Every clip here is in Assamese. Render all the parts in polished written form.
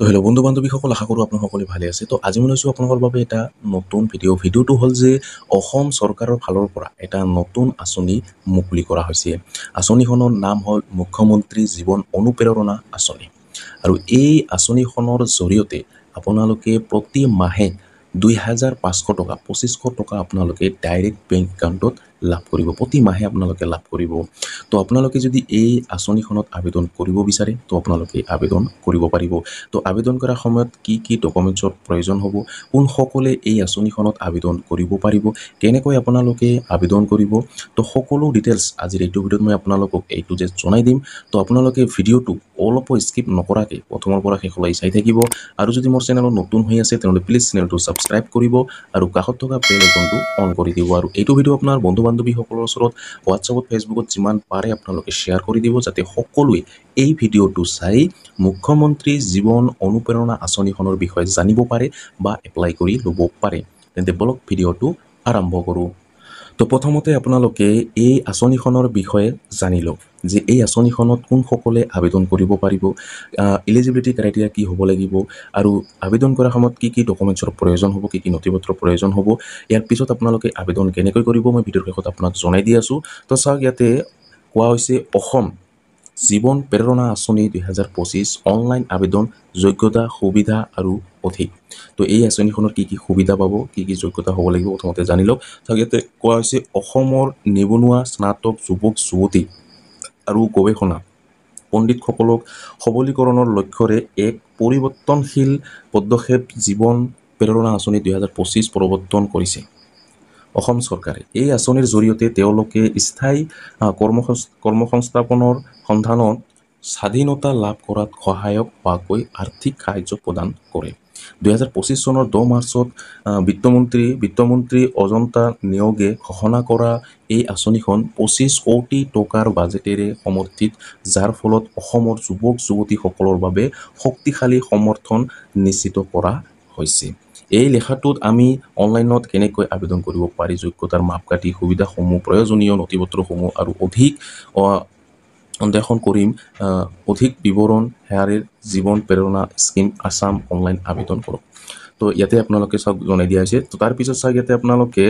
তো হেল্ল' বন্ধু বান্ধৱীসকল, আশা কৰোঁ আপোনাৰ সকলোৱে ভালে আছে। তো আজি মই লৈছোঁ আপোনালোকৰ বাবে এটা নতুন ভিডিঅ'টো হ'ল যে অসম চৰকাৰৰ ফালৰ পৰা এটা নতুন আঁচনি মুকলি কৰা হৈছে। আঁচনিখনৰ নাম হ'ল মুখ্যমন্ত্ৰী জীৱন অনুপ্ৰেৰণা আঁচনি। আৰু এই আঁচনিখনৰ জৰিয়তে আপোনালোকে প্ৰতি মাহে 2,500 টকা 2,500 টকা আপোনালোকে ডাইৰেক্ট বেংক একাউণ্টত লাভ কৰিব, প্ৰতি মাহে আপোনালোকে লাভ কৰিব। তো আপোনালোকে যদি এই আঁচনিখনত আবেদন কৰিব বিচাৰে তো আপোনালোকে আবেদন কৰিব পাৰিব। তো আবেদন কৰাৰ সময়ত কি কি ডকুমেণ্টছৰ প্ৰয়োজন হ'ব, কোনসকলে এই আঁচনিখনত আবেদন কৰিব পাৰিব, কেনেকৈ আপোনালোকে আবেদন কৰিব, তো সকলো ডিটেইলছ আজিৰ এইটো ভিডিঅ'ত মই আপোনালোকক এইটো যে জনাই দিম। তো আপোনালোকে ভিডিঅ'টো অলপো স্কিপ নকৰাকৈ প্ৰথমৰ পৰা শেষলৈ চাই থাকিব। আৰু যদি মোৰ চেনেলত নতুন হৈ আছে তেনেহ'লে প্লিজ চেনেলটো ছাবস্ক্ৰাইব কৰিব আৰু কাষত থকা বেল আইকনটো অন কৰি দিব। আৰু এইটো ভিডিঅ' আপোনাৰ বন্ধু বান্ধৱীসকলৰ ওচৰত হোৱাটছআপত ফেচবুকত যিমান পাৰে আপোনালোকে শ্বেয়াৰ কৰি দিব, যাতে সকলোৱে এই ভিডিঅ'টো চাই মুখ্যমন্ত্ৰী জীৱন অনুপ্ৰেৰণা আঁচনিখনৰ বিষয়ে জানিব পাৰে বা এপ্লাই কৰি ল'ব পাৰে। তেন্তে বলক ভিডিঅ'টো আৰম্ভ কৰোঁ। তো প্ৰথমতে আপোনালোকে এই আঁচনিখনৰ বিষয়ে জানি লওক যে এই আঁচনিখনত কোনসকলে আবেদন কৰিব পাৰিব, এলিজিবিলিটি ক্ৰাইটেৰিয়া কি হ'ব লাগিব, আৰু আবেদন কৰাৰ সময়ত কি কি ডকুমেণ্টছৰ প্ৰয়োজন হ'ব, কি কি নথিপত্ৰৰ প্ৰয়োজন হ'ব। ইয়াৰ পিছত আপোনালোকে আবেদন কেনেকৈ কৰিব মই ভিডিঅ'ৰ শেষত আপোনাক জনাই দি আছোঁ। তো চাওক, ইয়াতে কোৱা হৈছে অসম জীৱন প্ৰেৰণা আঁচনি 2025 অনলাইন আবেদন, যোগ্যতা, সুবিধা আৰু অধিক। তো এই আঁচনিখনৰ কি কি সুবিধা পাব, কি কি যোগ্যতা হ'ব লাগিব প্ৰথমতে জানি লওক। চাওক, ইয়াতে কোৱা হৈছে অসমৰ নিবনুৱা স্নাতক যুৱক যুৱতী আৰু গৱেষণা পণ্ডিতসকলক সবলীকৰণৰ লক্ষ্যৰে এক পৰিৱৰ্তনশীল পদক্ষেপ জীৱন প্ৰেৰণা আঁচনি 2025 প্ৰৱৰ্তন কৰিছে অসম চৰকাৰে। এই আঁচনিৰ জৰিয়তে তেওঁলোকে স্থায়ী কৰ্মসংস্থাপনৰ সন্ধানত স্বাধীনতা লাভ কৰাত সহায়ক হোৱাকৈ আৰ্থিক সাহায্য প্ৰদান কৰে। 2025 চনৰ 10 মাৰ্চত বিত্তমন্ত্ৰী অজন্তা নিয়োগে ঘোষণা কৰা এই আঁচনিখন 25 কোটি টকাৰ বাজেটেৰে সমৰ্থিত, যাৰ ফলত অসমৰ যুৱক যুৱতীসকলৰ বাবে শক্তিশালী সমৰ্থন নিশ্চিত কৰা হৈছে। এই লেখাটোত আমি অনলাইনত কেনেকৈ আবেদন কৰিব পাৰি, যোগ্যতাৰ মাপকাঠি, সুবিধাসমূহ, প্ৰয়োজনীয় নথিপত্ৰসমূহ আৰু অধিক অন্বেষণ কৰিম। অধিক বিৱৰণ হেয়াৰে জীৱন প্ৰেৰণা স্কিম আছাম অনলাইন আবেদন কৰক। তো ইয়াতে আপোনালোকে চাওক জনাই দিয়া হৈছে। তো তাৰপিছত চাওক, ইয়াতে আপোনালোকে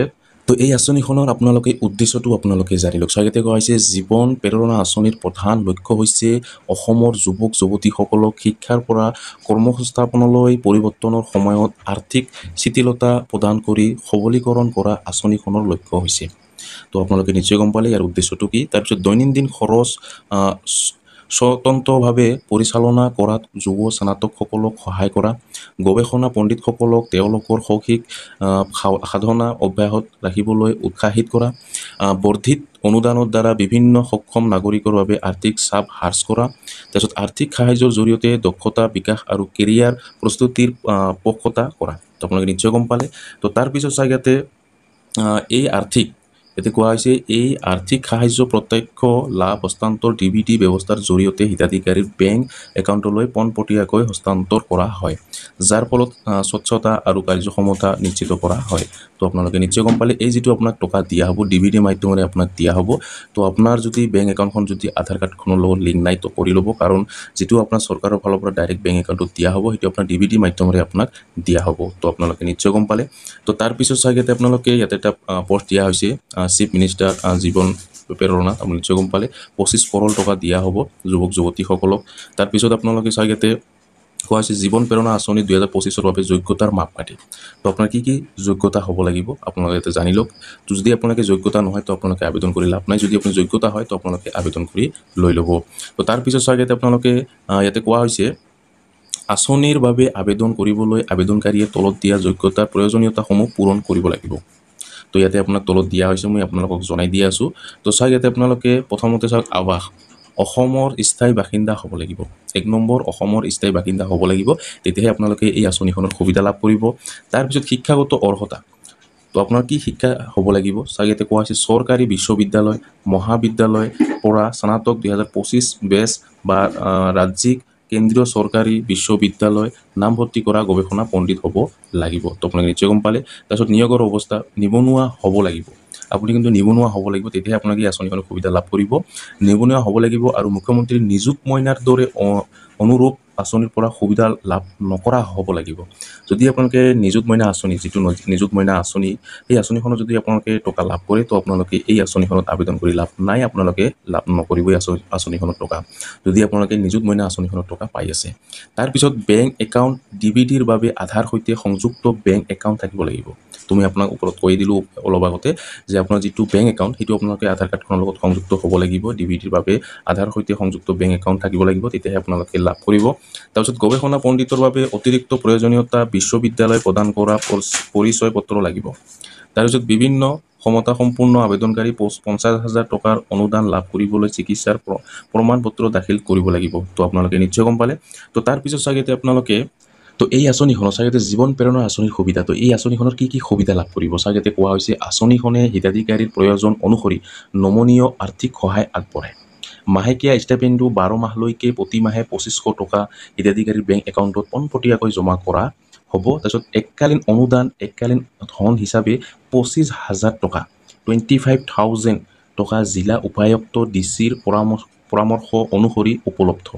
তো এই আঁচনিখনৰ আপোনালোকে উদ্দেশ্যটো আপোনালোকে জানি লওক। চাওক, ইয়াতে কোৱা হৈছে জীৱন প্ৰেৰণা আঁচনিৰ প্ৰধান লক্ষ্য হৈছে অসমৰ যুৱক যুৱতীসকলক শিক্ষাৰ পৰা কৰ্মসংস্থাপনলৈ পৰিৱৰ্তনৰ সময়ত আৰ্থিক শিথিলতা প্ৰদান কৰি সবলীকৰণ কৰা। আঁচনিখনৰ লক্ষ্য হৈছে, তো আপোনালোকে নিশ্চয় গম পালে ইয়াৰ উদ্দেশ্যটো কি। তাৰপিছত দৈনন্দিন খৰচ স্বতন্ত্ৰভাৱে পৰিচালনা কৰাত যুৱ স্নাতকসকলক সহায় কৰা, গৱেষণা পণ্ডিতসকলক তেওঁলোকৰ শৈক্ষিক সাধনা অব্যাহত ৰাখিবলৈ উৎসাহিত কৰা, বৰ্ধিত অনুদানৰ দ্বাৰা বিভিন্ন সক্ষম নাগৰিকৰ বাবে আৰ্থিক চাপ হ্ৰাস কৰা। তাৰপিছত আৰ্থিক সাহায্যৰ জৰিয়তে দক্ষতা বিকাশ আৰু কেৰিয়াৰ প্ৰস্তুতিৰ পোষকতা কৰা। তো আপোনালোকে নিশ্চয় গম পালে। তো তাৰপিছত চাওক, ইয়াতে কোৱা হৈছে এই আৰ্থিক সাহায্য প্ৰত্যক্ষ লাভ হস্তান্তৰ DBT ব্যৱস্থাৰ জৰিয়তে হিতাধিকাৰীৰ বেংক একাউণ্টলৈ পোনপটীয়াকৈ হস্তান্তৰ কৰা হয়, যাৰ ফলত স্বচ্ছতা আৰু কাৰ্যক্ষমতা নিশ্চিত কৰা হয়। তো আপোনালোকে নিশ্চয় গম পালে এই যিটো আপোনাক টকা দিয়া হ'ব DBT মাধ্যমেৰে আপোনাক দিয়া হ'ব। তো আপোনাৰ যদি বেংক একাউণ্টখন যদি আধাৰ কাৰ্ডখনৰ লগত লিংক নাই তো কৰি ল'ব, কাৰণ যিটো আপোনাৰ চৰকাৰৰ ফালৰ পৰা ডাইৰেক্ট বেংক একাউণ্টত দিয়া হ'ব সেইটো আপোনাৰ DBT মাধ্যমেৰে আপোনাক দিয়া হ'ব। তো আপোনালোকে নিশ্চয় গম পালে। তো তাৰপিছত চাওক, আপোনালোকে ইয়াতে এটা পষ্ট দিয়া হৈছে চিফ মিনিষ্টাৰ জীৱন প্ৰেৰণা, আপুনি নিশ্চয় গম পালে 25 কৰল টকা দিয়া হ'ব যুৱক যুৱতীসকলক। তাৰপিছত আপোনালোকে চাওক, ইয়াতে কোৱা হৈছে জীৱন প্ৰেৰণা আঁচনি 2025 বাবে যোগ্যতাৰ মাপকাঠি। তো আপোনাৰ কি কি যোগ্যতা হ'ব লাগিব আপোনালোকে ইয়াতে জানি লওক। তো যদি আপোনালোকে যোগ্যতা নহয় তো আপোনালোকে আবেদন কৰি লাভ নাই, যদি আপুনি যোগ্যতা হয় তো আপোনালোকে আবেদন কৰি লৈ ল'ব। তো তাৰপিছত চাওক, আপোনালোকে ইয়াতে কোৱা হৈছে আঁচনিৰ বাবে আবেদন কৰিবলৈ আবেদনকাৰীয়ে তলত দিয়া যোগ্যতাৰ প্ৰয়োজনীয়তাসমূহ পূৰণ কৰিব লাগিব। তো ইয়াতে আপোনাক তলত দিয়া হৈছে, মই আপোনালোকক জনাই দি আছোঁ। তো চাওক, ইয়াতে আপোনালোকে প্ৰথমতে চাওক আৱাস, অসমৰ স্থায়ী বাসিন্দা হ'ব লাগিব। 1 নম্বৰ অসমৰ স্থায়ী বাসিন্দা হ'ব লাগিব, তেতিয়াহে আপোনালোকে এই আঁচনিখনৰ সুবিধা লাভ কৰিব। তাৰপিছত শিক্ষাগত অৰ্হতা, তো আপোনাৰ কি শিক্ষা হ'ব লাগিব। চাওক, ইয়াতে কোৱা হৈছে চৰকাৰী বিশ্ববিদ্যালয় মহাবিদ্যালয় পৰা স্নাতক 2025 বেচ বা ৰাজ্যিক কেন্দ্ৰীয় চৰকাৰী বিশ্ববিদ্যালয় নামভৰ্তি কৰা গৱেষণা পণ্ডিত হ'ব লাগিব। তো আপোনালোকে নিশ্চয় গম পালে। তাৰপিছত নিয়োগৰ অৱস্থা, নিবনুৱা হ'ব লাগিব। আপুনি কিন্তু নিবনুৱা হ'ব লাগিব, তেতিয়াহে আপোনালোকে এই আঁচনিখনৰ সুবিধা লাভ কৰিব। নিবনুৱা হ'ব লাগিব আৰু মুখ্যমন্ত্ৰীৰ নিযুত মইনাৰ দৰে অনুৰূপ আঁচনিৰ পৰা সুবিধা লাভ নকৰা হ'ব লাগিব। যদি আপোনালোকে নিযুত মইনা আঁচনি, যিটো নিযুত মইনা আঁচনি, এই আঁচনিখনত যদি আপোনালোকে টকা লাভ কৰে, তো আপোনালোকে এই আঁচনিখনত আবেদন কৰি লাভ নাই, আপোনালোকে লাভ নকৰিবই আঁচনিখনত টকা, যদি আপোনালোকে নিযুত মইনা আঁচনিখনত টকা পাই আছে। তাৰপিছত বেংক একাউণ্ট DBDৰ বাবে আধাৰ সৈতে সংযুক্ত বেংক একাউণ্ট থাকিব লাগিব। তুমি আপোনাক ওপৰত কৈ দিলোঁ অলপ আগতে যে আপোনাৰ যিটো বেংক একাউণ্ট, সেইটো আপোনালোকে আধাৰ কাৰ্ডখনৰ লগত সংযুক্ত হ'ব লাগিব। DBDৰ বাবে আধাৰ সৈতে সংযুক্ত বেংক একাউণ্ট থাকিব লাগিব, তেতিয়াহে আপোনালোকে লাভ কৰিব। তাৰপিছত গৱেষণা পণ্ডিতৰ বাবে অতিৰিক্ত প্ৰয়োজনীয়তা বিশ্ববিদ্যালয় প্ৰদান কৰা পৰিচয় পত্ৰ লাগিব। তাৰপিছত বিভিন্ন ক্ষমতা সম্পূৰ্ণ আবেদনকাৰী 50,000 টকাৰ অনুদান লাভ কৰিবলৈ চিকিৎসাৰ প্ৰমাণ পত্ৰ দাখিল কৰিব লাগিব। তো আপোনালোকে নিশ্চয় গম পালে। তো তাৰপিছত চাগে আপোনালোকে তো এই আঁচনিখনৰ চাগে জীৱন প্ৰেৰণা আঁচনিৰ সুবিধা, তো এই আঁচনিখনৰ কি সুবিধা লাভ কৰিব চাগে কোৱা হৈছে, আঁচনিখনে হিতাধিকাৰীৰ প্ৰয়োজন অনুসৰি নমনীয় আৰ্থিক সহায় আগবঢ়ায়। মাহেকীয়া ষ্টাইপেণ্ডটো 12 মাহলৈকে প্ৰতিমাহে 2500 টকা হিতাধিকাৰীৰ বেংক একাউণ্টত পোনপটীয়াকৈ জমা কৰা হ'ব। তাৰপিছত এককালীন অনুদান, এককালীন ধন হিচাপে 25,000 টকা 25,000 টকা জিলা উপায়ুক্ত DCৰ পৰামৰ্শ অনুসৰি উপলব্ধ।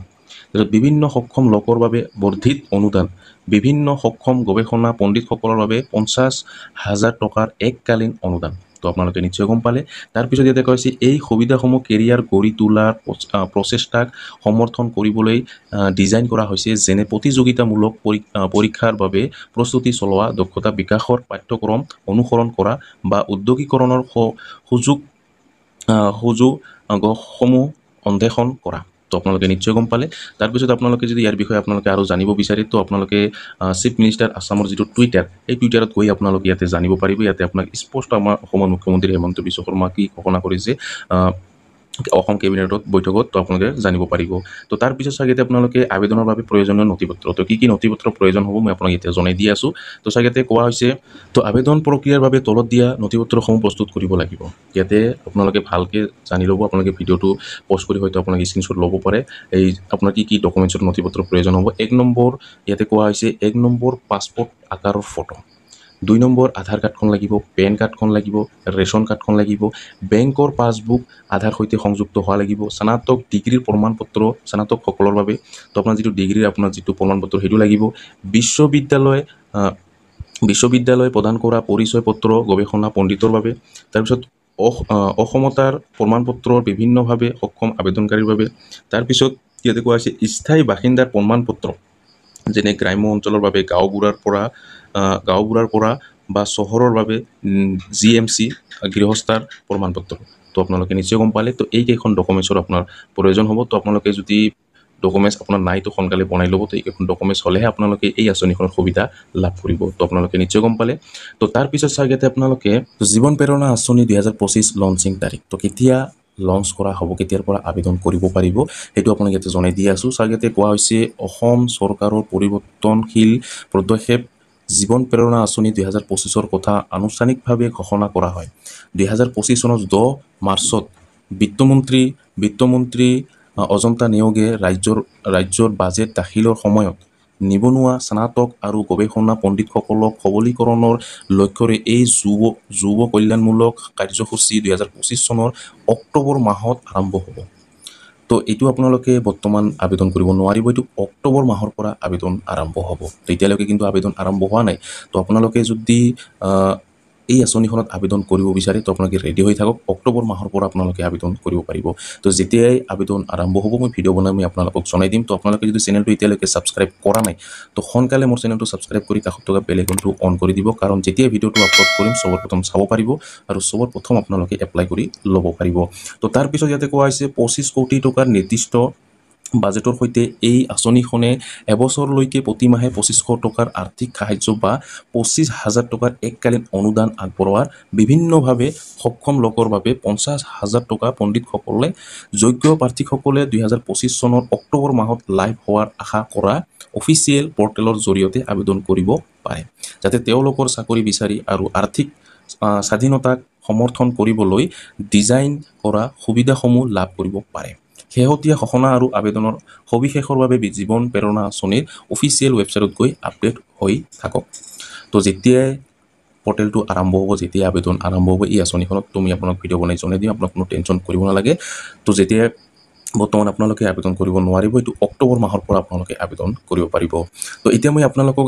তাৰপিছত বিভিন্ন সক্ষম লোকৰ বাবে বৰ্ধিত অনুদান, বিভিন্ন সক্ষম গৱেষণা পণ্ডিতসকলৰ বাবে 50,000 টকাৰ এককালীন অনুদান। তো আপোনালোকে নিশ্চয় গম পালে। তাৰপিছত ইয়াতে কৈছে এই সুবিধাসমূহ কেৰিয়াৰ গঢ়ি তোলাৰ প্ৰচেষ্টাক সমৰ্থন কৰিবলৈ ডিজাইন কৰা হৈছে, যেনে প্ৰতিযোগিতামূলক পৰীক্ষাৰ বাবে প্ৰস্তুতি চলোৱা, দক্ষতা বিকাশৰ পাঠ্যক্ৰম অনুসৰণ কৰা বা উদ্যোগীকৰণৰ সুযোগসমূহ অন্বেষণ কৰা। তো আপোনালোকে নিশ্চয় গম পালে। তাৰপিছত আপোনালোকে যদি ইয়াৰ বিষয়ে আপোনালোকে আৰু জানিব বিচাৰে, তো আপোনালোকে চিফ মিনিষ্টাৰ আছামৰ যিটো টুইটাৰ, এই টুইটাৰত গৈ আপোনালোকে ইয়াতে জানিব পাৰিব। ইয়াতে আপোনাক স্পষ্ট আমাৰ অসমৰ মুখ্যমন্ত্ৰী হিমন্ত বিশ্ব শৰ্মা কি ঘোষণা কৰিছে অসম কেবিনেটত বৈঠকত, তো আপোনালোকে জানিব পাৰিব। তো তাৰপিছত চাগে আপোনালোকে আবেদনৰ বাবে প্ৰয়োজনীয় নথিপত্ৰ, তো কি নথিপত্ৰ প্ৰয়োজন হ'ব মই আপোনাক এতিয়া জনাই দি আছোঁ। তো চাগে কোৱা হৈছে, তো আবেদন প্ৰক্ৰিয়াৰ বাবে তলত দিয়া নথিপত্ৰসমূহ প্ৰস্তুত কৰিব লাগিব। ইয়াতে আপোনালোকে ভালকৈ জানি ল'ব। আপোনালোকে ভিডিঅ'টো পজ কৰি হয়তো আপোনালোকে স্ক্ৰীনশ্বট ল'ব পাৰে। এই আপোনাৰ কি ডকুমেণ্টছৰ নথিপত্ৰ প্ৰয়োজন হ'ব। 1 নম্বৰ ইয়াতে কোৱা হৈছে, 1 নম্বৰ পাছপোৰ্ট আকাৰৰ ফটো, 2 নম্বৰ আধাৰ কাৰ্ডখন লাগিব, পেন কাৰ্ডখন লাগিব, ৰেচন কাৰ্ডখন লাগিব, বেংকৰ পাছবুক আধাৰ সৈতে সংযুক্ত হোৱা লাগিব, স্নাতক ডিগ্ৰীৰ প্ৰমাণপত্ৰ স্নাতকসকলৰ বাবে, তো আপোনাৰ যিটো ডিগ্ৰীৰ আপোনাৰ যিটো প্ৰমাণপত্ৰ সেইটো লাগিব, বিশ্ববিদ্যালয় প্ৰদান কৰা পৰিচয় পত্ৰ গৱেষণা পণ্ডিতৰ বাবে। তাৰপিছত অসমতাৰ প্ৰমাণপত্ৰৰ বিভিন্নভাৱে সক্ষম আবেদনকাৰীৰ বাবে। তাৰপিছত ইয়াতে কোৱা হৈছে স্থায়ী বাসিন্দাৰ প্ৰমাণপত্ৰ, যেনে গ্ৰাম্য অঞ্চলৰ বাবে গাঁওবুঢ়াৰ পৰা বা চহৰৰ বাবে GMC গৃহস্থাৰ প্ৰমাণপত্ৰ। তো আপোনালোকে নিশ্চয় গম পালে। তো এইকেইখন ডকুমেণ্টছৰ আপোনাৰ প্ৰয়োজন হ'ব। তো আপোনালোকে যদি ডকুমেণ্টছ আপোনাৰ নাই, তো সোনকালে বনাই ল'ব। তো এইকেইখন ডকুমেণ্টছ হ'লেহে আপোনালোকে এই আঁচনিখনৰ সুবিধা লাভ কৰিব। তো আপোনালোকে নিশ্চয় গম পালে। তো তাৰপিছত চাগে আপোনালোকে জীৱন প্ৰেৰণা আঁচনি 2025 লঞ্চিং তাৰিখ, তো কেতিয়া লঞ্চ কৰা হ'ব, কেতিয়াৰ পৰা আবেদন কৰিব পাৰিব, সেইটো আপোনাক ইয়াতে জনাই দি আছোঁ। চাগে কোৱা হৈছে অসম চৰকাৰৰ পৰিৱৰ্তনশীল পদক্ষেপ জীৱন প্ৰেৰণা আঁচনি 2025ৰ কথা আনুষ্ঠানিকভাৱে ঘোষণা কৰা হয়। 2025 চনৰ 10 মাৰ্চত বিত্তমন্ত্ৰী অজন্তা নেওগে ৰাজ্যৰ বাজেট দাখিলৰ সময়ত নিবনুৱা স্নাতক আৰু গৱেষণা পণ্ডিতসকলক সবলীকৰণৰ লক্ষ্যৰে এই যুৱ কল্যাণমূলক কাৰ্যসূচী 2025 চনৰ অক্টোবৰ মাহত আৰম্ভ হ'ব। তো এইটো আপোনালোকে বৰ্তমান আবেদন কৰিব নোৱাৰিব, এইটো অক্টোবৰ মাহৰ পৰা আবেদন আৰম্ভ হ'ব। তো এতিয়ালৈকে কিন্তু আবেদন আৰম্ভ হোৱা নাই। তো আপোনালোকে যদি এই আঁচনিখনত আবেদন কৰিব বিচাৰে, তো আপোনালোকে ৰেডি হৈ থাকক। অক্টোবৰ মাহৰ পৰা আপোনালোকে আবেদন কৰিব পাৰিব। তো যেতিয়াই আবেদন আৰম্ভ হ'ব, মই ভিডিঅ' বনাই মই আপোনালোকক জনাই দিম। তো আপোনালোকে যদি চেনেলটো এতিয়ালৈকে ছাবস্ক্ৰাইব কৰা নাই, তো সোনকালে মোৰ চেনেলটো ছাবস্ক্ৰাইব কৰি কাষত থকা বেল আইকনটো অন কৰি দিব, কাৰণ যেতিয়া ভিডিঅ'টো আপলোড কৰিম সবৰ প্ৰথম চাব পাৰিব আৰু সবৰ প্ৰথম আপোনালোকে এপ্লাই কৰি ল'ব পাৰিব। তো তাৰপিছত ইয়াতে কোৱা হৈছে 25 কোটি টকাৰ নিৰ্দিষ্ট বাজেটৰ সৈতে এই আঁচনিখনে এবছৰলৈকে প্ৰতিমাহে 2500 টকাৰ আৰ্থিক সাহায্য বা 25,000 টকাৰ এককালীন অনুদান আগবঢ়োৱাৰ বিভিন্নভাৱে সক্ষম লোকৰ বাবে 50,000 টকা পণ্ডিতসকলে যোগ্য প্ৰাৰ্থীসকলে 2025 চনৰ অক্টোবৰ মাহত লাইভ হোৱাৰ আশা কৰা অফিচিয়েল পৰ্টেলৰ জৰিয়তে আবেদন কৰিব পাৰে, যাতে তেওঁলোকৰ চাকৰি বিচাৰি আৰু আৰ্থিক স্বাধীনতাক সমৰ্থন কৰিবলৈ ডিজাইন কৰা সুবিধাসমূহ লাভ কৰিব পাৰে। শেহতীয়া ঘোষণা আৰু আবেদনৰ সবিশেষৰ বাবে জীৱন প্ৰেৰণা আঁচনিৰ অফিচিয়েল ৱেবছাইটত গৈ আপডেট হৈ থাকক। তো যেতিয়াই পৰ্টেলটো আৰম্ভ হ'ব, যেতিয়া আবেদন আৰম্ভ হ'ব এই আঁচনিখনত, তুমি আপোনাক ভিডিঅ' বনাই জনাই দিম, আপোনাক কোনো টেনশ্যন কৰিব নালাগে। তো যেতিয়া বৰ্তমান আপোনালোকে আবেদন কৰিব নোৱাৰিব, এইটো অক্টোবৰ মাহৰ পৰা আপোনালোকে আবেদন কৰিব পাৰিব। তো এতিয়া মই আপোনালোকক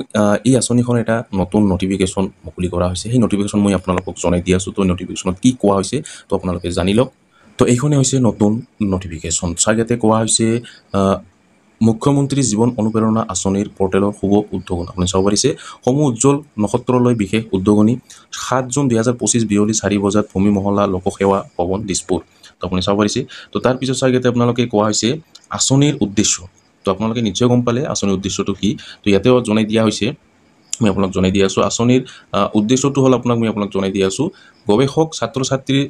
এই আঁচনিখন এটা নতুন নটিফিকেশ্যন মুকলি কৰা হৈছে, সেই নটিফিকেশ্যন মই আপোনালোকক জনাই দি আছোঁ। তো নটিফিকেশ্যনত কি কোৱা হৈছে তো আপোনালোকে জানি লওক। তো এইখনে হৈছে নতুন নটিফিকেশ্যন। ইয়াতে কোৱা হৈছে মুখ্যমন্ত্ৰী জীৱন অনুপ্ৰেৰণা আঁচনিৰ পৰ্টেলৰ শুভ উদ্যোগন। আপুনি চাব পাৰিছে সমূহ উজ্জ্বল নক্ষত্ৰলৈ বিশেষ উদ্যোগনি 7 জুন 2025 বিয়লি 4 বজাত ভূমি মহলা লোকসেৱা ভৱন দিছপুৰ। তো আপুনি চাব পাৰিছে। তো তাৰপিছত ইয়াতে আপোনালোকে কোৱা হৈছে আঁচনিৰ উদ্দেশ্য। তো আপোনালোকে নিশ্চয় গম পালে আঁচনিৰ উদ্দেশ্যটো কি। তো ইয়াতেও জনাই দিয়া হৈছে, মই আপোনাক জনাই দি আছোঁ। আঁচনিৰ উদ্দেশ্যটো হ'ল মই আপোনাক জনাই দি আছোঁ, গৱেষক ছাত্ৰ ছাত্ৰীৰ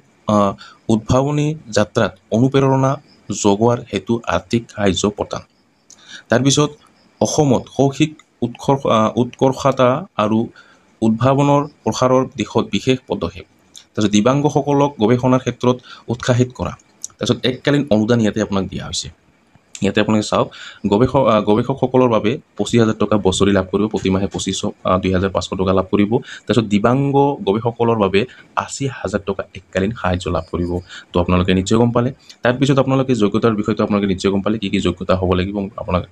উদ্ভাৱনী যাত্ৰাত অনুপ্ৰেৰণা যোগোৱাৰ হেতু আৰ্থিক সাহায্য প্ৰদান। তাৰপিছত অসমত শৈক্ষিক উৎকৰ্ষতা আৰু উদ্ভাৱনৰ প্ৰসাৰৰ দিশত বিশেষ পদক্ষেপ। তাৰপিছত দিব্যাংগসকলক গৱেষণাৰ ক্ষেত্ৰত উৎসাহিত কৰা। তাৰপিছত এককালীন অনুদান ইয়াতে আপোনাক দিয়া হৈছে। ইয়াতে আপোনালোকে চাওক গৱেষকসকলৰ বাবে 25,000 টকা বছৰি লাভ কৰিব, প্ৰতিমাহে 2,500 টকা লাভ কৰিব। তাৰপিছত দিব্যাংগ গৱেষকসকলৰ বাবে 80,000 টকা এককালীন সাহায্য লাভ কৰিব। তো আপোনালোকে নিশ্চয় গম পালে। তাৰপিছত আপোনালোকে যোগ্যতাৰ বিষয়টো আপোনালোকে নিশ্চয় গম পালে, কি কি যোগ্যতা হ'ব লাগিব। আপোনাক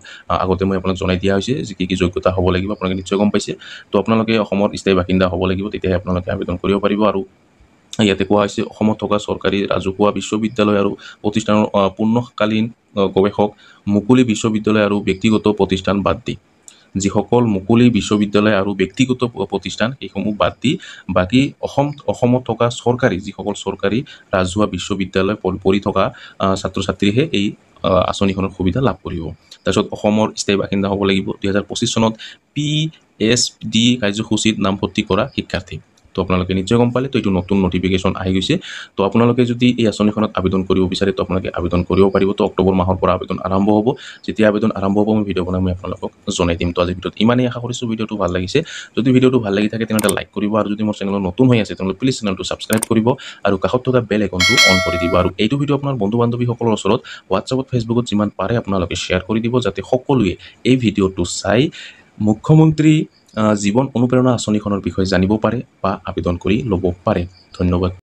আগতে মই আপোনাক জনাই দিয়া হৈছে যে কি যোগ্যতা হ'ব লাগিব, আপোনালোকে নিশ্চয় গম পাইছে। তো আপোনালোকে অসমৰ স্থায়ী বাসিন্দা হ'ব লাগিব, তেতিয়াহে আপোনালোকে আবেদন কৰিব পাৰিব। আৰু ইয়াতে কোৱা হৈছে অসমত থকা চৰকাৰী ৰাজহুৱা বিশ্ববিদ্যালয় আৰু প্ৰতিষ্ঠানৰ পূৰ্ণকালীন গৱেষক মুকলি বিশ্ববিদ্যালয় আৰু ব্যক্তিগত প্ৰতিষ্ঠান বাদ দি, যিসকল মুকলি বিশ্ববিদ্যালয় আৰু ব্যক্তিগত প্ৰতিষ্ঠান সেইসমূহ বাদ দি বাকী অসমত থকা যিসকল চৰকাৰী ৰাজহুৱা বিশ্ববিদ্যালয় পঢ়ি থকা ছাত্ৰ ছাত্ৰীহে এই আঁচনিখনৰ সুবিধা লাভ কৰিব। তাৰপিছত অসমৰ স্থায়ী বাসিন্দা হ'ব লাগিব, 2025 চনত PSD কাৰ্যসূচীত নামভৰ্তি কৰা শিক্ষাৰ্থী। তো আপোনালোকে নিশ্চয় গম পালে। তো এইটো নতুন নটিফিকেশ্যন আহি গৈছে। তো আপোনালোকে যদি এই আঁচনিখনত আবেদন কৰিব বিচাৰে তো আপোনালোকে আবেদন কৰিব পাৰিব। তো অক্টোবৰ মাহৰ পৰা আবেদন আৰম্ভ হ'ব। যেতিয়া আবেদন আৰম্ভ হ'ব মই ভিডিঅ' বনাই মই আপোনালোকক জনাই দিম। তো আজি ভিডিঅ'ত ইমানেই, আশা কৰিছোঁ ভিডিঅ'টো ভাল লাগিছে। যদি ভিডিঅ'টো ভাল লাগি থাকে তেনেহ'লে লাইক কৰিব, আৰু যদি মোৰ চেনেলত নতুন হৈ আছে তেনেহ'লে প্লিজ চেনেলটো ছাবস্ক্ৰাইব কৰিব আৰু কাষত থকা বেল আইকনটো অন কৰি দিব। আৰু এইটো ভিডিঅ' আপোনাৰ বন্ধু বান্ধৱীসকলৰ ওচৰত হোৱাটছআপত ফেচবুকত যিমান পাৰে আপোনালোকে শ্বেয়াৰ কৰি দিব, যাতে সকলোৱে এই ভিডিঅ'টো চাই মুখ্যমন্ত্ৰী জীৱন অনুপ্ৰেৰণা আঁচনিখনৰ বিষয়ে জানিব পাৰে বা আবেদন কৰি ল'ব পাৰে। ধন্যবাদ।